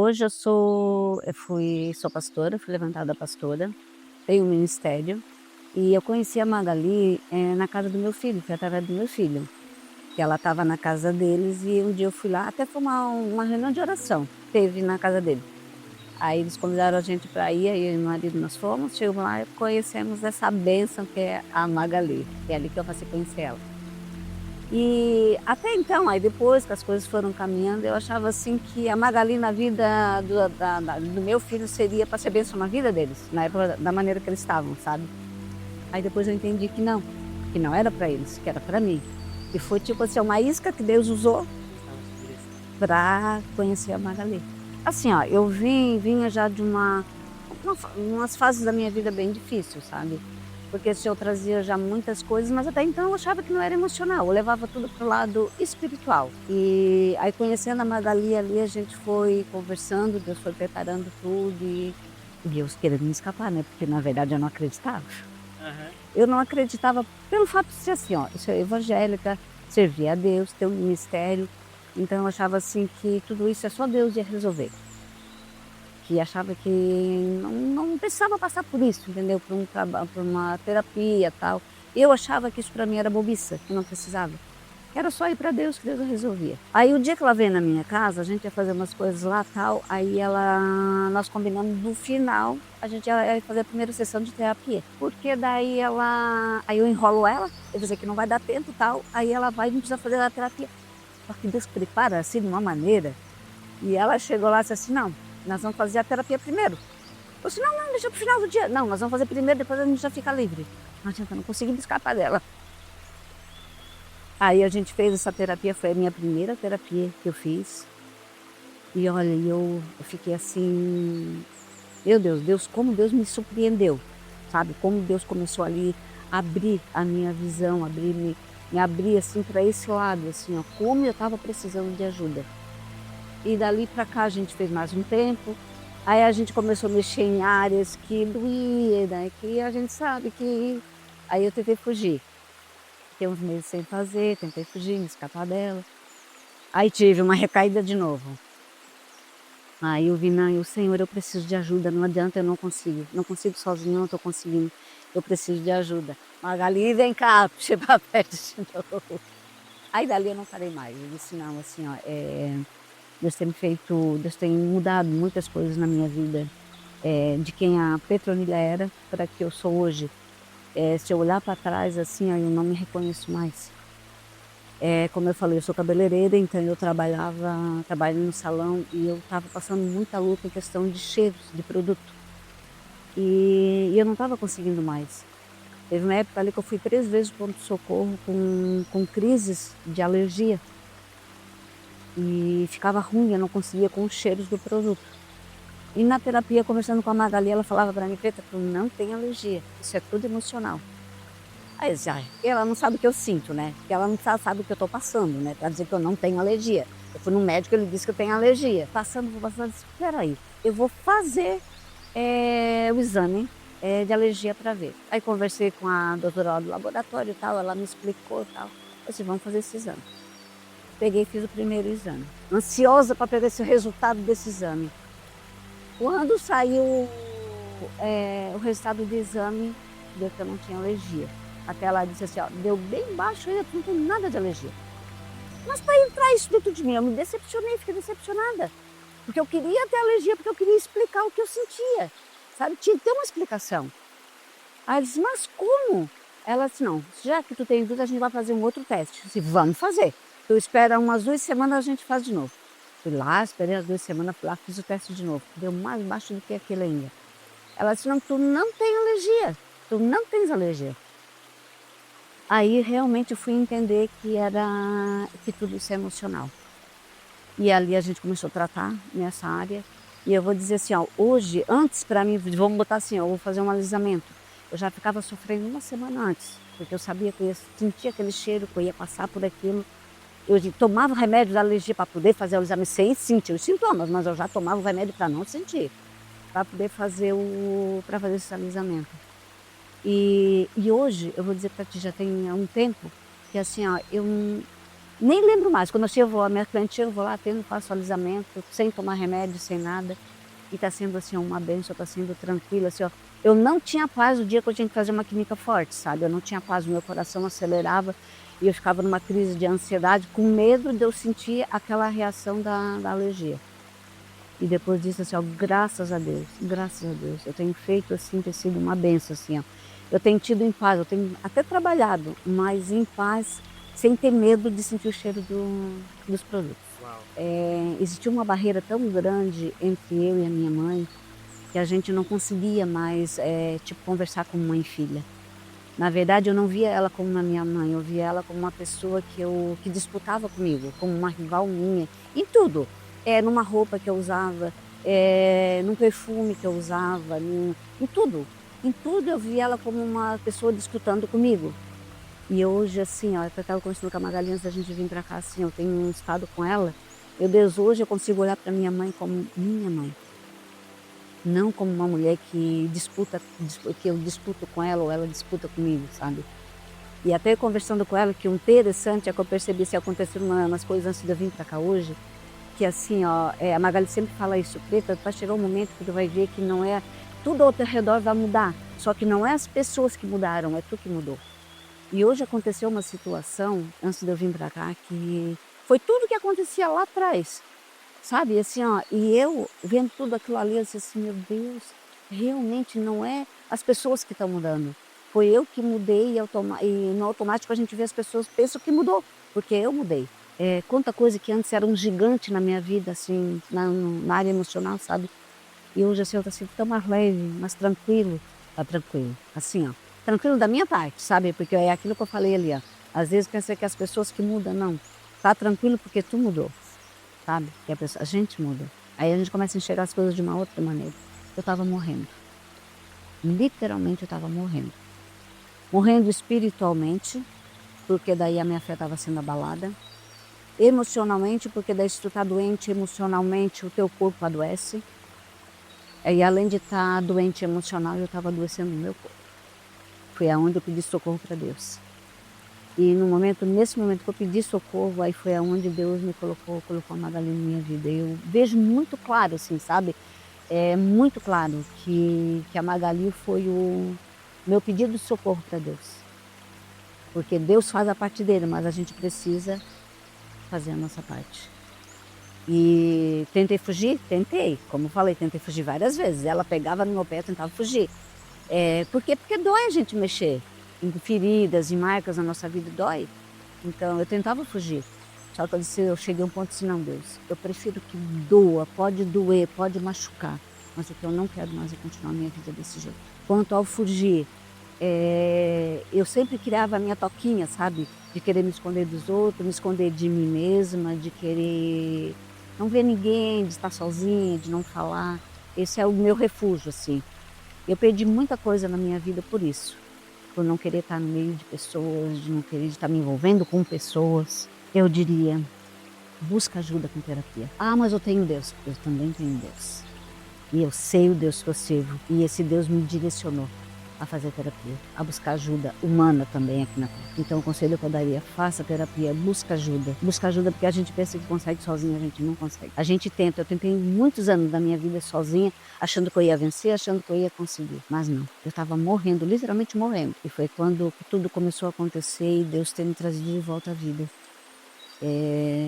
Hoje sou pastora, fui levantada pastora, tenho um ministério, e eu conheci a Magali, na casa do meu filho, foi através do meu filho, que ela estava na casa deles e um dia eu fui lá, até foi uma reunião de oração, teve na casa dele. Aí eles convidaram a gente para ir, aí eu e meu marido nós fomos, chegamos lá e conhecemos essa bênção que é a Magali, que é ali que eu passei a conhecer ela. E até então, aí depois que as coisas foram caminhando, eu achava assim que a Magali na vida do meu filho seria para ser bênção na vida deles, na época, da maneira que eles estavam, sabe. Aí depois eu entendi que não era para eles, que era para mim. E foi tipo assim, uma isca que Deus usou para conhecer a Magali. Assim, ó, eu vinha já de umas fases da minha vida bem difícil, sabe. Porque o Senhor trazia já muitas coisas, mas até então eu achava que não era emocional, eu levava tudo para o lado espiritual. E aí conhecendo a Magali ali, a gente foi conversando, Deus foi preparando tudo e Deus querendo me escapar, né, porque na verdade eu não acreditava. Aham. Eu não acreditava pelo fato de ser assim, ó, eu sou evangélica, servir a Deus, ter um ministério, então eu achava assim que tudo isso é só Deus ia resolver. Que achava que não precisava passar por isso, entendeu, por uma terapia, tal. Eu achava que isso para mim era bobiça, que não precisava. Era só ir para Deus que Deus resolvia. Aí o dia que ela veio na minha casa, a gente ia fazer umas coisas lá, tal, aí nós combinamos no final, a gente ia fazer a primeira sessão de terapia. Porque daí aí eu enrolo ela, eu vou dizer que não vai dar tempo, tal, aí ela vai e não precisa fazer a terapia. Só que Deus prepara assim de uma maneira, e ela chegou lá e disse assim: "Não, nós vamos fazer a terapia primeiro". Eu disse: "Não, não, deixa para o final do dia". "Não, nós vamos fazer primeiro, depois a gente já fica livre". Não adianta, eu não consegui me escapar dela. Aí a gente fez essa terapia, foi a minha primeira terapia que eu fiz. E olha, eu fiquei assim, meu Deus, como Deus me surpreendeu, sabe? Como Deus começou ali a abrir a minha visão, me abrir assim para esse lado, assim, ó, como eu estava precisando de ajuda. E dali para cá a gente fez mais um tempo, aí a gente começou a mexer em áreas que doía, né, que a gente sabe que aí eu tentei fugir. Fiquei uns meses sem fazer, tentei fugir, me escapar dela. Aí tive uma recaída de novo. Aí eu vi: "Não, o Senhor, eu preciso de ajuda, não adianta, eu não consigo sozinho, não estou conseguindo, eu preciso de ajuda. Magali, vem cá, puxei pra perto de novo". Aí dali eu não parei mais, eu disse: "Não, assim, ó, Deus tem mudado muitas coisas na minha vida, de quem a Petronila era para que eu sou hoje. Se eu olhar para trás, assim, ó, eu não me reconheço mais". Como eu falei, eu sou cabeleireira, então eu trabalho no salão e eu estava passando muita luta em questão de cheiros de produto, e eu não estava conseguindo mais. Teve uma época ali que eu fui 3 vezes para o pronto-socorro com crises de alergia, e ficava ruim, eu não conseguia com os cheiros do produto. E na terapia, conversando com a Magali, ela falava para mim: "Preta, tu não tem alergia, isso é tudo emocional". Aí eu disse: "Ai, ela não sabe o que eu sinto, né, porque ela não sabe o que eu estou passando, né, pra dizer que eu não tenho alergia. Eu fui no médico, ele disse que eu tenho alergia". Vou passando, eu disse: "Espera aí, eu vou fazer, o exame, de alergia para ver". Aí conversei com a doutora lá do laboratório e tal, ela me explicou e tal. Eu disse: "Vamos fazer esse exame". Peguei e fiz o primeiro exame, ansiosa para pegar esse resultado desse exame. Quando saiu, o resultado do exame, deu que eu não tinha alergia. Até ela disse assim: "Ó, deu bem baixo ainda, tu não tem nada de alergia". Mas para entrar isso dentro de mim, eu me decepcionei, fiquei decepcionada, porque eu queria ter alergia, porque eu queria explicar o que eu sentia, sabe, tinha que ter uma explicação. Aí eu disse: "Mas como?". Ela disse: "Não, já que tu tem dúvida, a gente vai fazer um outro teste". Eu disse: "Vamos fazer. Tu espera umas 2 semanas, a gente faz de novo". Fui lá, esperei as 2 semanas, fui lá, fiz o teste de novo, deu mais baixo do que aquele ainda. Ela disse: "Não, tu não tem alergia, tu não tens alergia". Aí realmente eu fui entender que tudo isso é emocional. E ali a gente começou a tratar nessa área, e eu vou dizer assim, ó, hoje, antes para mim, vamos botar assim, ó, eu vou fazer um alisamento, eu já ficava sofrendo uma semana antes, porque eu sabia que eu ia sentir aquele cheiro, que eu ia passar por aquilo. Tomava o remédio da alergia para poder fazer o exame sem sentir os sintomas, mas eu já tomava o remédio para não sentir, para poder fazer esse alisamento. E hoje eu vou dizer para ti, já tem há um tempo, que assim, ó, Nem lembro mais, quando eu vou, a minha cliente chega, eu vou lá, atendo, faço alisamento, sem tomar remédio, sem nada. E está sendo, assim, uma bênção, está sendo tranquila, assim, ó. Eu não tinha paz o dia que eu tinha que fazer uma química forte, sabe, eu não tinha paz, o meu coração acelerava e eu ficava numa crise de ansiedade, com medo de eu sentir aquela reação da alergia. E depois disso, assim, ó, graças a Deus, eu tenho feito, assim, ter sido uma benção, assim, ó. Eu tenho tido em paz, eu tenho até trabalhado, mas em paz, sem ter medo de sentir o cheiro dos produtos. Uau. Existia uma barreira tão grande entre eu e a minha mãe, que a gente não conseguia mais, tipo, conversar como mãe e filha. Na verdade, eu não via ela como uma minha mãe, eu via ela como uma pessoa que disputava comigo, como uma rival minha, em tudo. Numa roupa que eu usava, num perfume que eu usava, em tudo. Em tudo eu via ela como uma pessoa disputando comigo. E hoje, assim, ó, eu estava conversando com a Magali antes da gente vir para cá, assim, eu tenho um estado com ela, meu Deus, hoje eu consigo olhar para minha mãe como minha mãe. Não como uma mulher que que eu disputo com ela ou ela disputa comigo, sabe. E até conversando com ela, que o interessante é que eu percebi, se aconteceram umas coisas antes de eu vir para cá hoje, que assim, ó, a Magali sempre fala isso: "Preta, vai chegar um momento que tu vai ver que não é tudo ao teu redor vai mudar, só que não é as pessoas que mudaram, é tu que mudou". E hoje aconteceu uma situação, antes de eu vir para cá, que foi tudo que acontecia lá atrás. Sabe, assim, ó, e eu vendo tudo aquilo ali, eu disse assim: "Meu Deus, realmente não é as pessoas que estão mudando, foi eu que mudei e no automático a gente vê as pessoas pensam que mudou, porque eu mudei". Quanta coisa que antes era um gigante na minha vida, assim, na área emocional, sabe, e hoje, assim, eu tô assim tão mais leve, mais tranquilo, tá tranquilo, assim, ó, tranquilo da minha parte, sabe, porque é aquilo que eu falei ali, ó, às vezes pensa que as pessoas que mudam, não, tá tranquilo porque tu mudou. Sabe, que a gente muda. Aí a gente começa a enxergar as coisas de uma outra maneira. Eu estava morrendo, literalmente eu estava morrendo. Morrendo espiritualmente, porque daí a minha fé estava sendo abalada. Emocionalmente, porque daí se tu tá doente emocionalmente, o teu corpo adoece. E além de estar doente emocional, eu estava adoecendo o meu corpo. Foi aonde eu pedi socorro para Deus. E nesse momento que eu pedi socorro, aí foi aonde Deus me colocou a Magali na minha vida. E eu vejo muito claro, assim, sabe, é muito claro que a Magali foi o meu pedido de socorro para Deus. Porque Deus faz a parte dele, mas a gente precisa fazer a nossa parte. E tentei fugir? Tentei, como eu falei, tentei fugir várias vezes. Ela pegava no meu pé, eu tentava fugir. Por quê? Porque dói a gente mexer em feridas, em marcas na nossa vida, dói. Então eu tentava fugir. Só que eu cheguei a um ponto assim: "Não, Deus, eu prefiro que doa, pode doer, pode machucar, mas o que eu não quero mais é continuar a minha vida desse jeito". Quanto ao fugir, eu sempre criava a minha toquinha, sabe, de querer me esconder dos outros, me esconder de mim mesma, de querer não ver ninguém, de estar sozinha, de não falar. Esse é o meu refúgio, assim. Eu perdi muita coisa na minha vida por isso, por não querer estar no meio de pessoas, de não querer estar me envolvendo com pessoas. Eu diria: busca ajuda com terapia. "Ah, mas eu tenho Deus". Eu também tenho Deus. E eu sei o Deus que eu sirvo. E esse Deus me direcionou a fazer terapia, a buscar ajuda humana também aqui na Terra. Então o conselho que eu daria: faça terapia, busca ajuda. Busca ajuda porque a gente pensa que consegue sozinha, a gente não consegue. A gente tenta, eu tentei muitos anos da minha vida sozinha, achando que eu ia vencer, achando que eu ia conseguir. Mas não, eu estava morrendo, literalmente morrendo. E foi quando tudo começou a acontecer e Deus ter me trazido de volta à vida,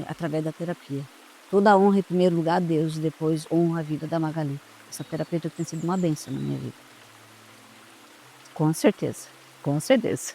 através da terapia. Toda a honra em primeiro lugar a Deus, depois honra a vida da Magali. Essa terapeuta tem sido uma bênção na minha vida. Com certeza, com certeza.